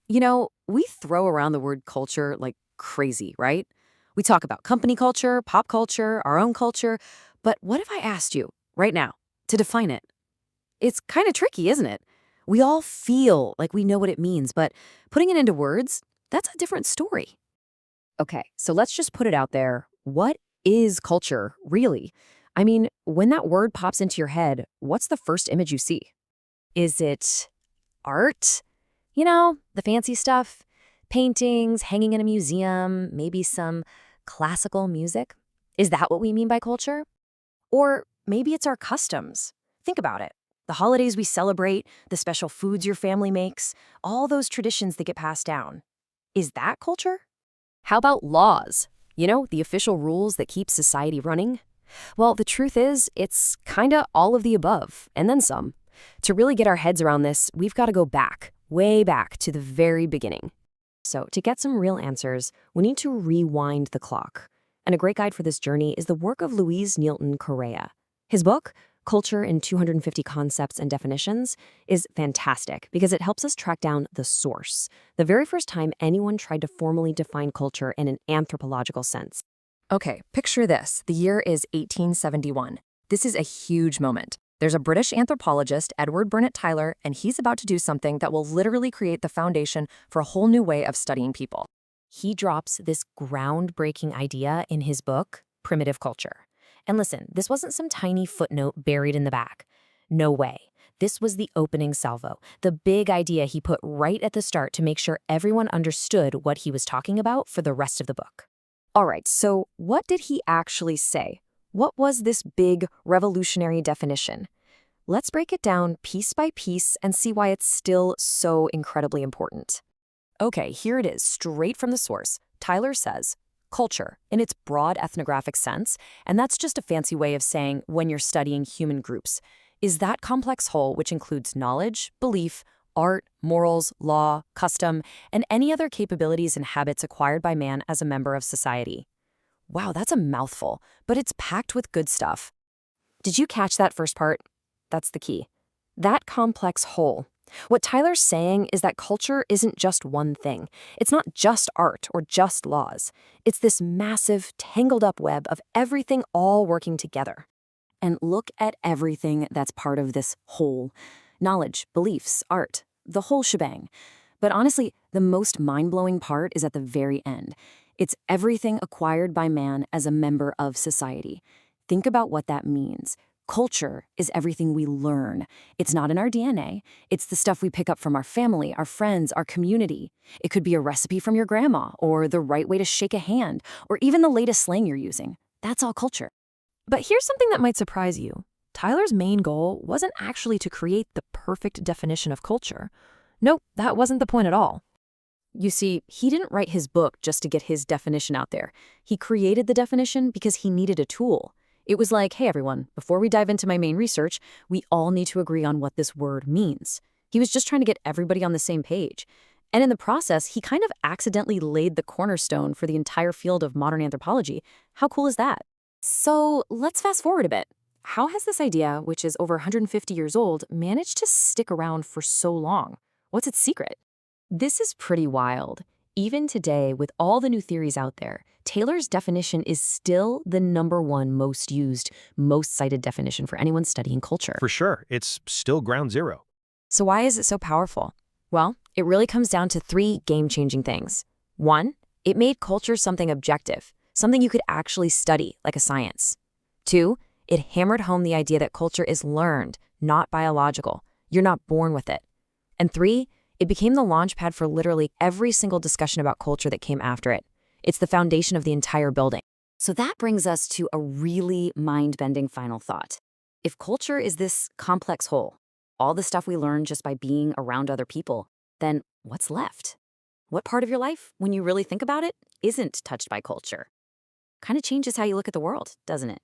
We throw around the word culture like crazy, right? We talk about company culture, pop culture, our own culture. But what if I asked you right now to define it? It's kind of tricky, isn't it? We all feel like we know what it means, but putting it into words, that's a different story. Okay, so let's just put it out there. What is culture, really? I mean, when that word pops into your head, what's the first image you see? Is it art? The fancy stuff? Paintings, hanging in a museum, maybe some classical music? Is that what we mean by culture? Or maybe it's our customs. Think about it. The holidays we celebrate, the special foods your family makes, all those traditions that get passed down. Is that culture? How about laws? The official rules that keep society running? Well, the truth is, it's kinda all of the above, and then some. To really get our heads around this, we've got to go back, way back to the very beginning. So, to get some real answers, we need to rewind the clock. And a great guide for this journey is the work of Louise Nielsen Correa. His book, Culture in 250 Concepts and Definitions, is fantastic because it helps us track down the source, the very first time anyone tried to formally define culture in an anthropological sense. Okay, picture this. The year is 1871. This is a huge moment. There's a British anthropologist, Edward Burnett Tyler, and he's about to do something that will literally create the foundation for a whole new way of studying people. He drops this groundbreaking idea in his book, Primitive Culture. And listen, this wasn't some tiny footnote buried in the back. No way. This was the opening salvo, the big idea he put right at the start to make sure everyone understood what he was talking about for the rest of the book. All right, so what did he actually say? What was this big, revolutionary definition? Let's break it down piece by piece and see why it's still so incredibly important. Okay, here it is, straight from the source. Tyler says, culture, in its broad ethnographic sense, and that's just a fancy way of saying when you're studying human groups, is that complex whole which includes knowledge, belief, art, morals, law, custom, and any other capabilities and habits acquired by man as a member of society. Wow, that's a mouthful, but it's packed with good stuff. Did you catch that first part? That's the key. That complex whole. What Tyler's saying is that culture isn't just one thing. It's not just art or just laws. It's this massive, tangled up web of everything all working together. And look at everything that's part of this whole. Knowledge, beliefs, art, the whole shebang. But honestly, the most mind-blowing part is at the very end. It's everything acquired by man as a member of society. Think about what that means. Culture is everything we learn. It's not in our DNA. It's the stuff we pick up from our family, our friends, our community. It could be a recipe from your grandma, or the right way to shake a hand, or even the latest slang you're using. That's all culture. But here's something that might surprise you. Tyler's main goal wasn't actually to create the perfect definition of culture. Nope, that wasn't the point at all. You see, he didn't write his book just to get his definition out there. He created the definition because he needed a tool. It was like, hey everyone, before we dive into my main research, we all need to agree on what this word means. He was just trying to get everybody on the same page. And in the process, he kind of accidentally laid the cornerstone for the entire field of modern anthropology. How cool is that? So let's fast forward a bit. How has this idea, which is over 150 years old, managed to stick around for so long? What's its secret? This is pretty wild. Even today, with all the new theories out there, Taylor's definition is still the #1 most used, most cited definition for anyone studying culture. For sure, it's still ground zero. So why is it so powerful? Well, it really comes down to 3 game-changing things. 1, it made culture something objective, something you could actually study, like a science. 2, it hammered home the idea that culture is learned, not biological. You're not born with it. And 3, it became the launchpad for literally every single discussion about culture that came after it. It's the foundation of the entire building. So that brings us to a really mind-bending final thought. If culture is this complex whole, all the stuff we learn just by being around other people, then what's left? What part of your life, when you really think about it, isn't touched by culture? Kind of changes how you look at the world, doesn't it?